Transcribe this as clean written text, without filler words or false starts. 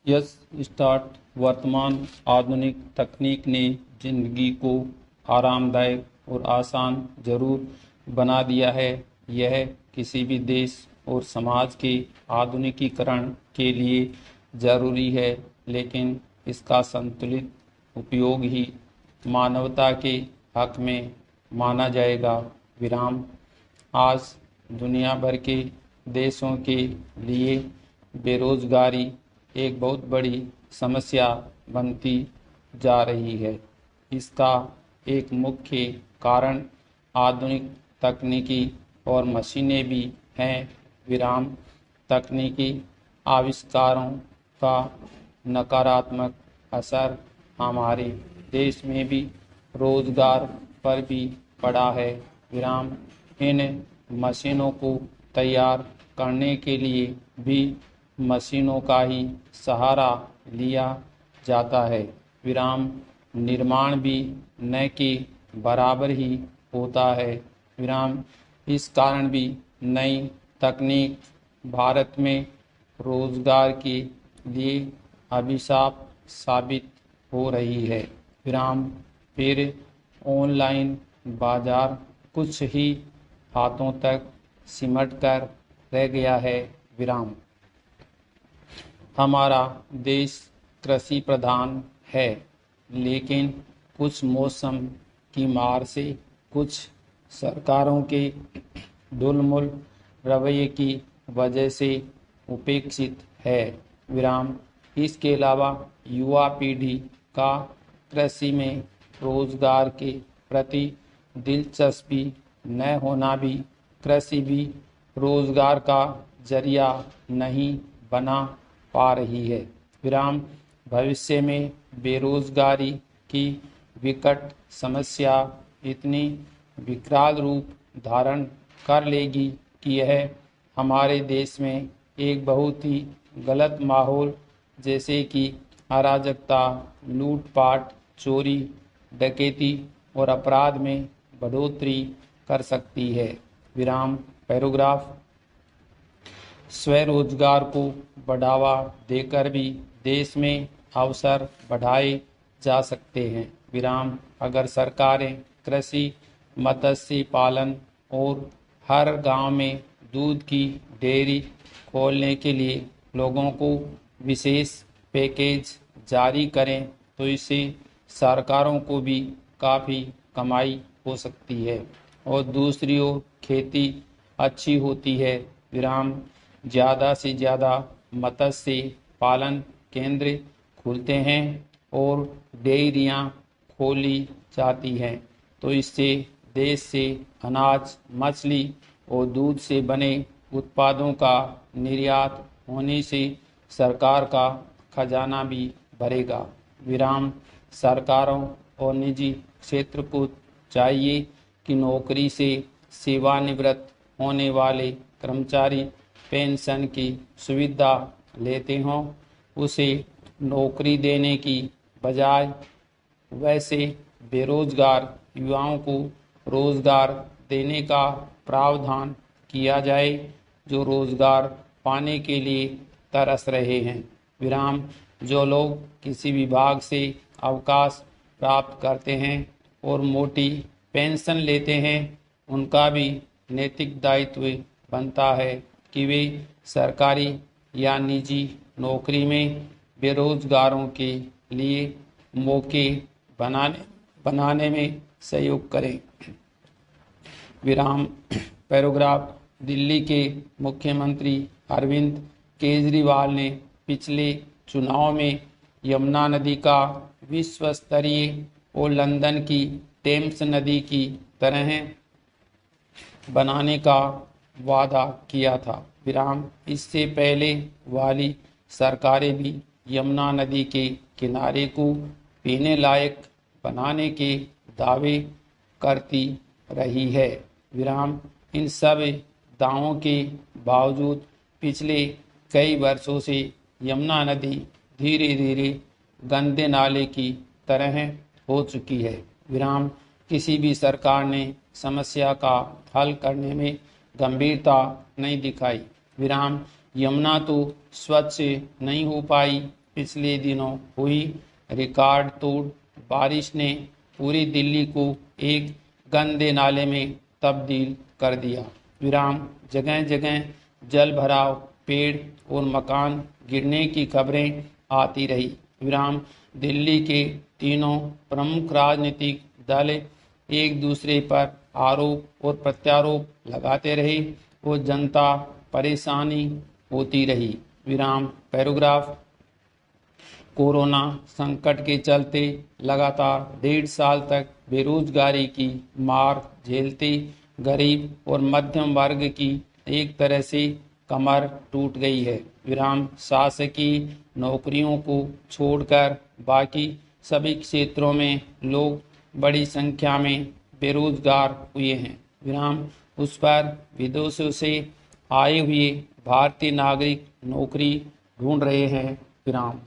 Yes start वर्तमान आधुनिक तकनीक ने जिंदगी को आरामदायक और आसान जरूर बना दिया है। यह किसी भी देश और समाज के आधुनिकीकरण के लिए जरूरी है, लेकिन इसका संतुलित उपयोग ही मानवता के हक में माना जाएगा। विराम। आज दुनिया भर के देशों के लिए बेरोजगारी एक बहुत बड़ी समस्या बनती जा रही है। इसका एक मुख्य कारण आधुनिक तकनीकी और मशीनें भी हैं। विराम। तकनीकी आविष्कारों का नकारात्मक असर हमारे देश में भी रोजगार पर भी पड़ा है। विराम। इन मशीनों को तैयार करने के लिए भी मशीनों का ही सहारा लिया जाता है। विराम। निर्माण भी न के बराबर ही होता है। विराम। इस कारण भी नई तकनीक भारत में रोजगार के लिए अभिशाप साबित हो रही है। विराम। फिर ऑनलाइन बाजार कुछ ही हाथों तक सिमट कर रह गया है। विराम। हमारा देश कृषि प्रधान है, लेकिन कुछ मौसम की मार से, कुछ सरकारों के ढुलमुल रवैये की वजह से उपेक्षित है। विराम। इसके अलावा युवा पीढ़ी का कृषि में रोजगार के प्रति दिलचस्पी न होना भी कृषि भी रोजगार का जरिया नहीं बना पा रही है। विराम। भविष्य में बेरोजगारी की विकट समस्या इतनी विकराल रूप धारण कर लेगी कि यह हमारे देश में एक बहुत ही गलत माहौल, जैसे कि अराजकता, लूटपाट, चोरी, डकैती और अपराध में बढ़ोतरी कर सकती है। विराम। पैराग्राफ। स्वरोजगार को बढ़ावा देकर भी देश में अवसर बढ़ाए जा सकते हैं। विराम। अगर सरकारें कृषि, मत्स्य पालन और हर गांव में दूध की डेयरी खोलने के लिए लोगों को विशेष पैकेज जारी करें, तो इससे सरकारों को भी काफ़ी कमाई हो सकती है और दूसरी ओर खेती अच्छी होती है। विराम। ज़्यादा से ज़्यादा मत्स्य पालन केंद्र खुलते हैं और डेयरियां खोली जाती हैं, तो इससे देश से अनाज, मछली और दूध से बने उत्पादों का निर्यात होने से सरकार का खजाना भी भरेगा। विराम। सरकारों और निजी क्षेत्र को चाहिए कि नौकरी से सेवानिवृत्त होने वाले कर्मचारी पेंशन की सुविधा लेते हों, उसे नौकरी देने की बजाय वैसे बेरोजगार युवाओं को रोजगार देने का प्रावधान किया जाए जो रोजगार पाने के लिए तरस रहे हैं। विराम। जो लोग किसी विभाग से अवकाश प्राप्त करते हैं और मोटी पेंशन लेते हैं, उनका भी नैतिक दायित्व बनता है कि वे सरकारी या निजी नौकरी में बेरोजगारों के लिए मौके बनाने में सहयोग करें। विराम। पैराग्राफ। दिल्ली के मुख्यमंत्री अरविंद केजरीवाल ने पिछले चुनाव में यमुना नदी का विश्व स्तरीय और लंदन की टेम्स नदी की तरह बनाने का वादा किया था। विराम। इससे पहले वाली सरकारें भी यमुना नदी के किनारे को पीने लायक बनाने के दावे करती रही है। विराम। इन सब दावों के बावजूद पिछले कई वर्षों से यमुना नदी धीरे धीरे गंदे नाले की तरह हो चुकी है। विराम। किसी भी सरकार ने समस्या का हल करने में गंभीरता नहीं दिखाई। विराम। यमुना तो स्वच्छ नहीं हो पाई, पिछले दिनों हुई रिकॉर्ड तोड़ बारिश ने पूरी दिल्ली को एक गंदे नाले में तब्दील कर दिया। विराम जगह जगह जल भराव, पेड़ और मकान गिरने की खबरें आती रही। विराम दिल्ली के तीनों प्रमुख राजनीतिक दल एक दूसरे पर आरोप और प्रत्यारोप लगाते रहे और जनता परेशानी होती रही। विराम पैराग्राफ कोरोना संकट के चलते लगातार 1.5 साल तक बेरोजगारी की मार झेलते गरीब और मध्यम वर्ग की एक तरह से कमर टूट गई है। विराम शासकीय नौकरियों को छोड़कर बाकी सभी क्षेत्रों में लोग बड़ी संख्या में बेरोजगार हुए हैं। विराम उस पर विदेशों से आए हुए भारतीय नागरिक नौकरी ढूंढ रहे हैं। विराम